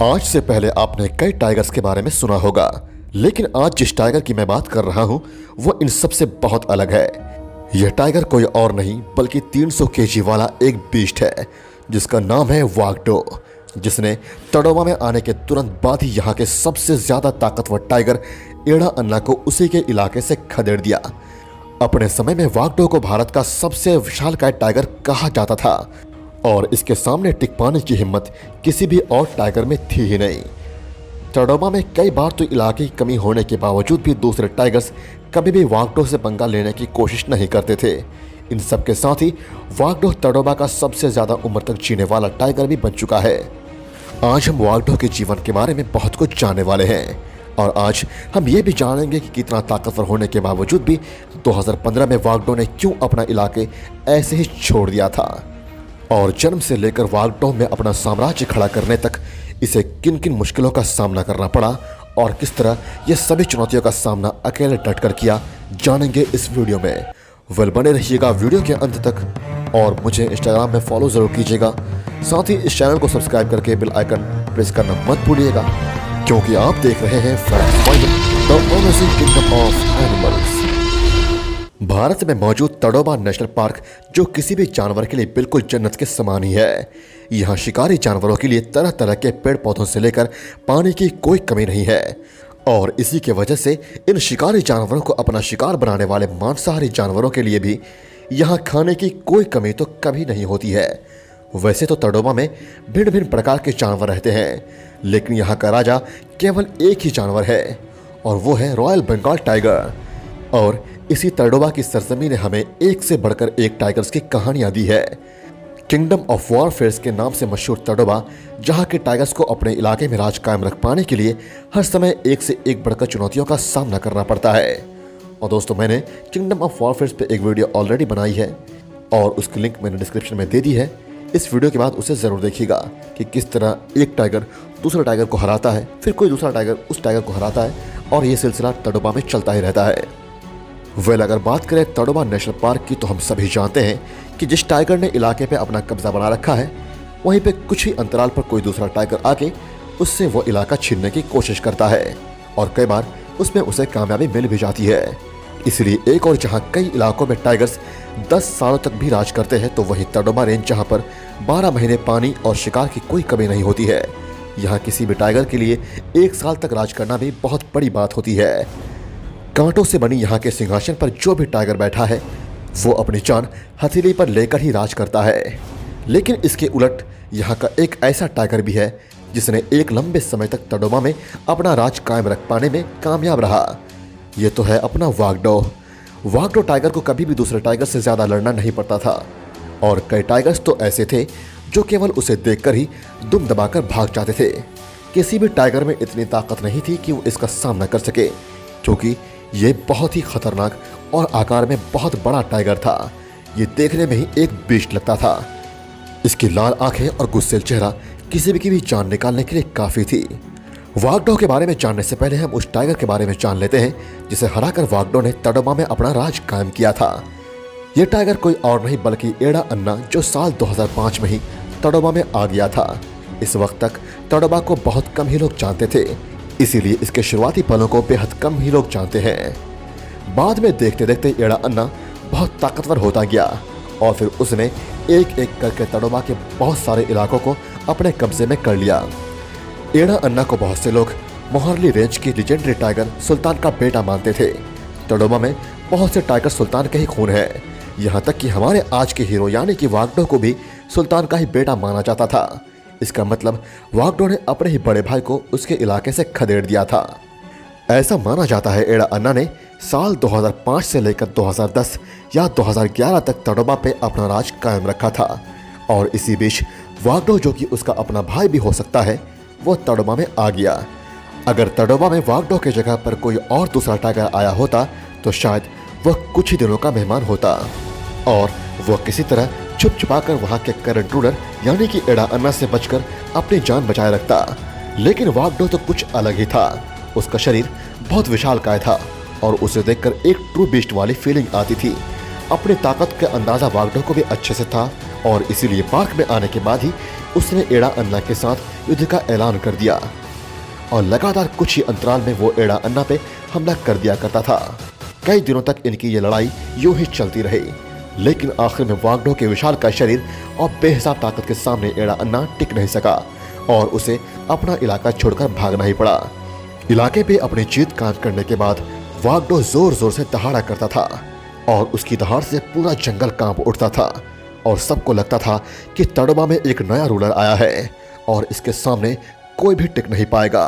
आज से पहले आपने कई टाइगर्स के बारे में सुना होगा, लेकिन आज जिस टाइगर की मैं बात कर रहा हूं वो इन सब से बहुत अलग है। यह टाइगर कोई और नहीं बल्कि 300 केजी वाला एक बीस्ट है जिसका नाम है वागडो, जिसने तडोबा में आने के तुरंत बाद ही यहाँ के सबसे ज्यादा ताकतवर टाइगर एड़ा अन्ना को उसी के इलाके से खदेड़ दिया। अपने समय में वागडो को भारत का सबसे विशालकाय टाइगर कहा जाता था और इसके सामने टिक पाने की हिम्मत किसी भी और टाइगर में थी ही नहीं। तडोबा में कई बार तो इलाके की कमी होने के बावजूद भी दूसरे टाइगर्स कभी भी वागडो से पंगा लेने की कोशिश नहीं करते थे। इन सब के साथ ही वागडो तडोबा का सबसे ज्यादा उम्र तक जीने वाला टाइगर भी बन चुका है। आज हम वागडो के जीवन के बारे में बहुत कुछ जानने वाले हैं और आज हम ये भी जानेंगे कि कितना ताकतवर होने के बावजूद भी 2015 में वागडो ने क्यों अपना इलाके ऐसे ही छोड़ दिया था और जन्म से लेकर वागडो में अपना साम्राज्य खड़ा करने तक इसे किन किन मुश्किलों का सामना करना पड़ा और किस तरह ये सभी चुनौतियों का सामना अकेले डटकर किया, जानेंगे इस वीडियो में। बने रहिएगा वीडियो के अंत तक और मुझे इंस्टाग्राम में फॉलो जरूर कीजिएगा। साथ ही इस चैनल को सब्सक्राइब करके बेल आइकन प्रेस करना मत भूलिएगा, क्योंकि आप देख रहे हैं किंगडम ऑफ एनिमल्स। भारत में मौजूद तडोबा नेशनल पार्क जो किसी भी जानवर के लिए बिल्कुल जन्नत के समान ही है। यहाँ शिकारी जानवरों के लिए तरह तरह के पेड़ पौधों से लेकर पानी की कोई कमी नहीं है और इसी के वजह से इन शिकारी जानवरों को अपना शिकार बनाने वाले मांसाहारी जानवरों के लिए भी यहाँ खाने की कोई कमी तो कभी नहीं होती है। वैसे तो तडोबा में भिन्न भिन्न प्रकार के जानवर रहते हैं, लेकिन यहाँ का राजा केवल एक ही जानवर है और वो है रॉयल बंगाल टाइगर। और इसी तडोबा की सरजमी ने हमें एक से बढ़कर एक टाइगर्स की कहानियां दी है। किंगडम ऑफ वॉरफेयर्स के नाम से मशहूर तडोबा जहां के टाइगर्स को अपने इलाके में राज कायम रख पाने के लिए हर समय एक से एक बढ़कर चुनौतियों का सामना करना पड़ता है। और दोस्तों, मैंने किंगडम ऑफ वॉरफेयर्स पे एक वीडियो ऑलरेडी बनाई है और उसकी लिंक मैंने डिस्क्रिप्शन में दे दी है। इस वीडियो के बाद उसे जरूर देखिएगा कि किस तरह एक टाइगर दूसरे टाइगर को हराता है, फिर कोई दूसरा टाइगर उस टाइगर को हराता है और ये सिलसिला तडोबा में चलता ही रहता है। अगर बात करें तडोबा नेशनल पार्क की तो हम सभी जानते हैं कि जिस टाइगर ने इलाके पे अपना कब्जा बना रखा है वहीं पे कुछ ही अंतराल पर कोई दूसरा टाइगर आके उससे वो इलाका छीनने की कोशिश करता है और कई बार उसमें उसे कामयाबी मिल भी जाती है। इसलिए एक और जहाँ कई इलाकों में टाइगर्स 10 सालों तक भी राज करते हैं तो वहीं तडोबा रेंज जहाँ पर 12 महीने पानी और शिकार की कोई कमी नहीं होती है। यहाँ किसी भी टाइगर के लिए 1 साल तक राज करना भी बहुत बड़ी बात होती है। कांटों से बनी यहाँ के सिंहासन पर जो भी टाइगर बैठा है वो अपनी जान हथेली पर लेकर ही राज करता है। लेकिन इसके उलट यहाँ का एक ऐसा टाइगर भी है जिसने एक लंबे समय तक तडोबा में अपना राज कायम रख पाने में कामयाब रहा। ये तो है अपना वागडो। वागडो टाइगर को कभी भी दूसरे टाइगर से ज्यादा लड़ना नहीं पड़ता था और कई टाइगर्स तो ऐसे थे जो केवल उसे देखकर ही दुम दबाकर भाग जाते थे। किसी भी टाइगर में इतनी ताकत नहीं थी कि वो इसका सामना कर सके, क्योंकि ये बहुत ही खतरनाक और आकार में बहुत बड़ा टाइगर था। ये देखने में ही एक बीस्ट लगता था। इसकी लाल आंखें और गुस्सेल चेहरा किसी भी की भी जान निकालने के लिए काफी थी। वागडो के बारे में जानने से पहले हम उस टाइगर के बारे में जान लेते हैं जिसे हराकर वागडो ने तडोबा में अपना राज कायम किया था। यह टाइगर कोई और नहीं बल्कि एड़ा अन्ना, जो साल 2005 में ही तडोबा में आ गया था। इस वक्त तक तडोबा को बहुत कम ही लोग जानते थे, इसीलिए इसके शुरुआती पलों को बेहद कम ही लोग जानते हैं। बाद में देखते देखते एड़ा अन्ना बहुत ताकतवर होता गया और फिर उसने एक एक करके तडोबा के बहुत सारे इलाकों को अपने कब्जे में कर लिया। एड़ा अन्ना को बहुत से लोग मोहरली रेंज की लीजेंडरी टाइगर सुल्तान का बेटा मानते थे। तडोबा में बहुत से टाइगर सुल्तान के ही खून है, यहाँ तक कि हमारे आज के हीरो यानी कि वागडो को भी सुल्तान का ही बेटा माना जाता था। इसका मतलब वागडो ने अपने ही बड़े भाई को उसके इलाके से खदेड़ दिया था। ऐसा माना जाता है एड़ा अन्ना ने साल 2005 से लेकर 2010 या 2011 तक तडोबा पे अपना राज कायम रखा था और इसी बीच वागडो, जो कि उसका अपना भाई भी हो सकता है, वो तडोबा में आ गया। अगर तडोबा में वागडो की जगह पर कोई और दूसरा टाइगर आया होता तो शायद वह कुछ ही दिनों का मेहमान होता और वह किसी तरह छुप छुपाकर वहां के करंट रूलर यानी कि एड़ा अन्ना से बचकर अपनी जान बचाए रखता। लेकिन वागडो तो कुछ अलग ही था। उसका शरीर बहुत विशालकाय था और उसे देखकर एक ट्रू बीस्ट वाली फीलिंग आती थी। अपनी ताकत का अंदाजा वागडो को भी अच्छे से था और इसीलिए पार्क में आने के बाद ही उसने एड़ा अन्ना के साथ युद्ध का ऐलान कर दिया और लगातार कुछ ही अंतराल में वो एड़ा अन्ना पे हमला कर दिया करता था। कई दिनों तक इनकी ये लड़ाई यूं ही चलती रही, लेकिन आखिर में वाग्डो के विशालकाय शरीर और बेहिसाब ताकत के सामने एड़ा अन्ना टिक नहीं सका और उसे अपना इलाका छोड़कर भागना ही पड़ा। इलाके पे अपनी जीत कायम करने के बाद वाग्डो जोर जोर से दहाड़ा करता था और उसकी दहाड़ से पूरा जंगल कांप उठता था और सबको लगता था कि तड़ोबा में एक नया रूलर आया है और इसके सामने कोई भी टिक नहीं पाएगा।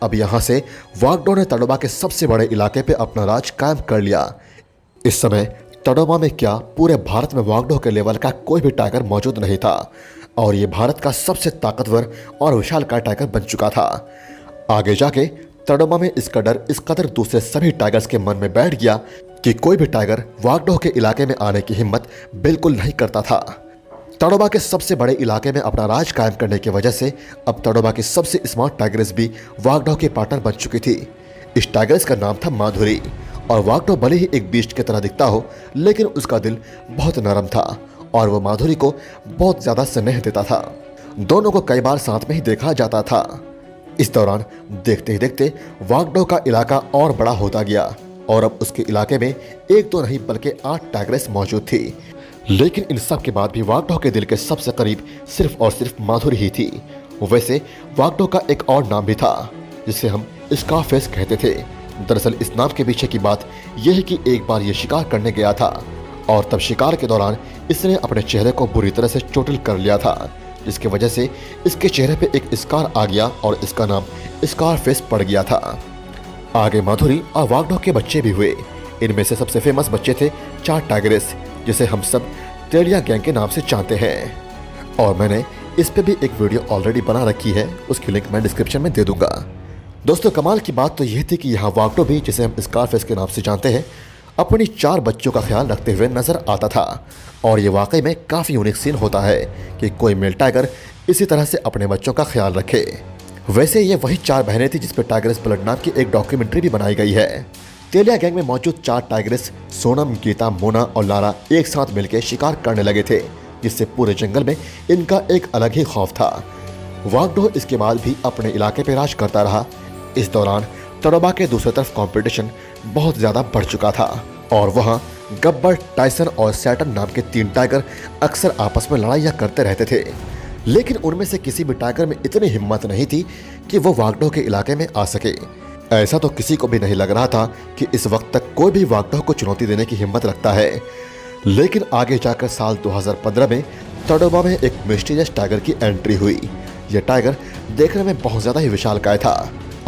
अब यहाँ से वाग्डो ने तड़ोबा के सबसे बड़े इलाके पे अपना राज कायम कर लिया। इस समय तड़ोबा में क्या पूरे भारत में वाग्डो के लेवल का कोई भी टाइगर मौजूद नहीं था और ये भारत का सबसे ताकतवर और विशालकाय टाइगर बन चुका था। आगे जाके तड़ोबा में इसका डर इस कदर दूसरे सभी टाइगर्स के मन में बैठ गया कि कोई भी टाइगर वाग्डो के इलाके में आने की हिम्मत बिल्कुल नहीं करता था। तड़ोबा के सबसे बड़े इलाके में अपना राज कायम करने की वजह से अब तड़ोबा की सबसे स्मार्ट टाइगर्स भी वाग्डो के पार्टनर बन चुकी थी। इस टाइगर्स का नाम था माधुरी और वाग्डो भले ही एक बीस्ट की तरह दिखता हो, लेकिन उसका दिल बहुत नरम था और वो माधुरी को बहुत ज्यादा स्नेह देता था। दोनों को कई बार साथ में ही देखा जाता था। इस दौरान देखते ही देखते वाग्डो का इलाका और बड़ा होता गया और अब उसके इलाके में एक तो नहीं बल्कि 8 टाइगरेस मौजूद थी। लेकिन इन सब के बाद भी वाग्डो के दिल के सबसे करीब सिर्फ और सिर्फ माधुरी ही थी। वैसे वाग्डो का एक और नाम भी था जिसे हम स्कारफेस कहते थे। दरअसल इस नाम के पीछे की बात यह है कि एक बार ये शिकार करने गया था और तब शिकार के दौरान इसने अपने चेहरे को बुरी तरह से चोटिल कर लिया था, जिसकी वजह से इसके चेहरे पे एक स्कार आ गया और इसका नाम स्कारफेस पड़ गया था। आगे माधुरी और वाग्डो के बच्चे भी हुए। इनमें से सबसे फेमस बच्चे थे 4 टाइगरेस, जिसे हम सब टेलिया गैंग के नाम से जानते हैं और मैंने इस पे भी एक वीडियो ऑलरेडी बना रखी है, उसकी लिंक मैं डिस्क्रिप्शन में दे दूंगा। दोस्तों, कमाल की बात तो यह थी कि यहाँ वाग्डो भी, जिसे हम स्कारफेस के नाम से जानते हैं, अपनी 4 बच्चों का ख्याल रखते हुए नजर आता था और ये वाकई में काफ़ी यूनिक सीन होता है कि कोई मेल टाइगर इसी तरह से अपने बच्चों का ख्याल रखे। वैसे ये वही 4 बहनें थी जिस पर टाइगरेस ब्लड नाम की एक डॉक्यूमेंट्री भी बनाई गई है। टेलिया गैंग में मौजूद 4 टाइगरेस सोनम, गीता, मोना और लारा एक साथ मिलकर शिकार करने लगे थे, जिससे पूरे जंगल में इनका एक अलग ही खौफ था। वाग्डो इसके बाद भी अपने इलाके पर राज करता रहा। इस दौरान तड़ोबा के दूसरी तरफ कंपटीशन बहुत ज्यादा बढ़ चुका था और वहां गब्बर, टाइसन और सैटन नाम के 3 टाइगर अक्सर आपस में लड़ाइयां करते रहते थे, लेकिन उनमें से किसी भी टाइगर में इतनी हिम्मत नहीं थी कि वो वाग्डो के इलाके में आ सके। ऐसा तो किसी को भी नहीं लग रहा था कि इस वक्त तक कोई भी वाग्डो को चुनौती देने की हिम्मत रखता है। लेकिन आगे जाकर साल 2015 में तड़ोबा में एक मिस्टीरियस टाइगर की एंट्री हुई। यह टाइगर देखने में बहुत ज्यादा ही विशालकाय था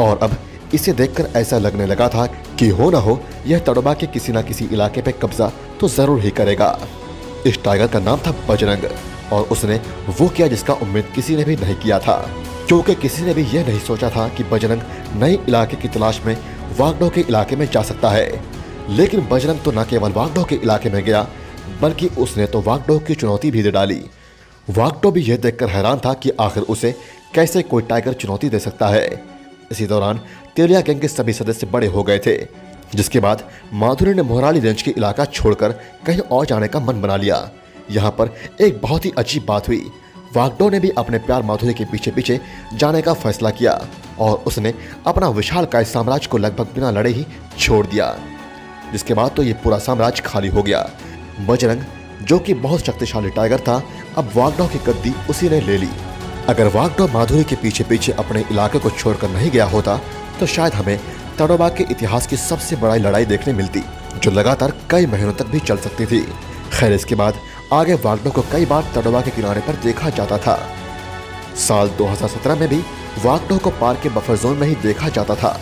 और अब इसे देखकर ऐसा लगने लगा था कि हो ना हो यह तड़ोबा के किसी न किसी इलाके पे कब्जा तो जरूर ही करेगा। इस टाइगर का नाम था बजरंग और उसने वो किया जिसका उम्मीद किसी ने भी नहीं किया था, क्योंकि किसी ने भी यह नहीं सोचा था कि बजरंग नए इलाके की तलाश में वाग्डो के इलाके में जा सकता है। लेकिन बजरंग तो न केवल वाग्डो के इलाके में गया, बल्कि उसने तो वाग्डो की चुनौती भी दे डाली। वाग्डो भी यह देखकर हैरान था कि आखिर उसे कैसे कोई टाइगर चुनौती दे सकता है। इसी दौरान टेलिया गैंग के सभी सदस्य बड़े हो गए थे, जिसके बाद माधुरी ने मोहराली रेंज के इलाका छोड़कर कहीं और जाने का मन बना लिया। यहाँ पर एक बहुत ही अजीब बात हुई। वाग्डो ने भी अपने प्यार माधुरी के पीछे पीछे जाने का फैसला किया और उसने अपना विशालकाय साम्राज्य को लगभग बिना लड़े ही छोड़ दिया, जिसके बाद तो ये पूरा साम्राज्य खाली हो गया। बजरंग, जो कि बहुत शक्तिशाली टाइगर था, अब वाग्डो की गद्दी उसी ने ले ली। अगर वाग्डो माधुरी के पीछे पीछे अपने इलाके को छोड़कर नहीं गया होता तो शायद हमें तड़ोबा के इतिहास की सबसे बड़ी लड़ाई देखने मिलती, जो लगातार कई महीनों तक भी चल सकती थी। खैर, इसके बाद आगे वाग्डो को कई बार तड़ोबा के किनारे पर देखा जाता था। साल 2017 में भी वाग्डो को पार्क के बफर जोन में ही देखा जाता था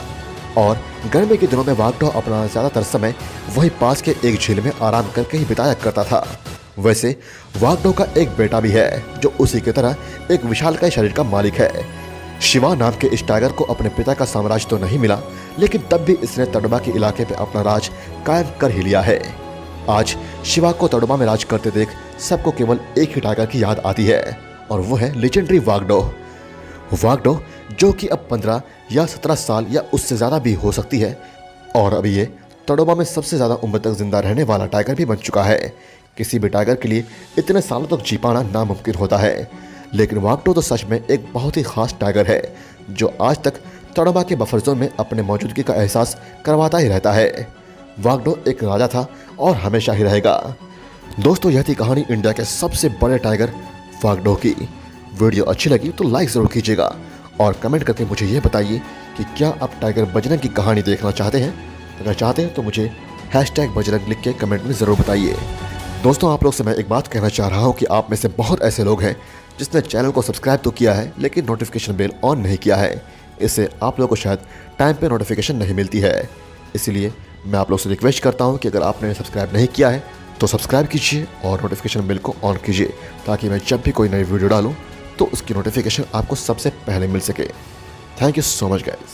और गर्मी के दिनों में वाग्डो अपना ज्यादातर समय वही पास के एक झील में आराम करके ही बिताया करता था। वैसे वाग्डो का एक बेटा भी है जो उसी की तरह एक विशालकाय शरीर का मालिक है। शिवा नाम के इस टाइगर को अपने पिता का साम्राज्य तो नहीं मिला, लेकिन तब भी इसने तड़ोबा के इलाके पे अपना राज कायम कर ही लिया है। आज शिवा को तड़ोबा में राज करते देख सबको केवल एक ही टाइगर की याद आती है और वो है लेजेंडरी वाग्डो। वाग्डो जो कि अब 15 या 17 साल या उससे ज्यादा भी हो सकती है और अभी ये तड़ोबा में सबसे ज्यादा उम्र तक जिंदा रहने वाला टाइगर भी बन चुका है। किसी भी टाइगर के लिए इतने सालों तक जी पाना नामुमकिन होता है, लेकिन वागडो तो सच में एक बहुत ही खास टाइगर है जो आज तक तड़ोबा के बफर जोन में अपने मौजूदगी का एहसास करवाता ही रहता है। वागडो एक राजा था और हमेशा ही रहेगा। दोस्तों, यह थी कहानी इंडिया के सबसे बड़े टाइगर वागडो की। वीडियो अच्छी लगी तो लाइक ज़रूर कीजिएगा और कमेंट करके मुझे यह बताइए कि क्या आप टाइगर बजरंग की कहानी देखना चाहते हैं। अगर चाहते हैं तो मुझे #बजरंग लिख के कमेंट में ज़रूर बताइए। दोस्तों, आप लोग से मैं एक बात कहना चाह रहा हूं कि आप में से बहुत ऐसे लोग हैं जिसने चैनल को सब्सक्राइब तो किया है लेकिन नोटिफिकेशन बेल ऑन नहीं किया है। इससे आप लोगों को शायद टाइम पे नोटिफिकेशन नहीं मिलती है। इसलिए मैं आप लोग से रिक्वेस्ट करता हूं कि अगर आपने सब्सक्राइब नहीं किया है तो सब्सक्राइब कीजिए और नोटिफिकेशन बेल को ऑन कीजिए, ताकि मैं जब भी कोई नई वीडियो डालूँ तो उसकी नोटिफिकेशन आपको सबसे पहले मिल सके। Thank you so much guys.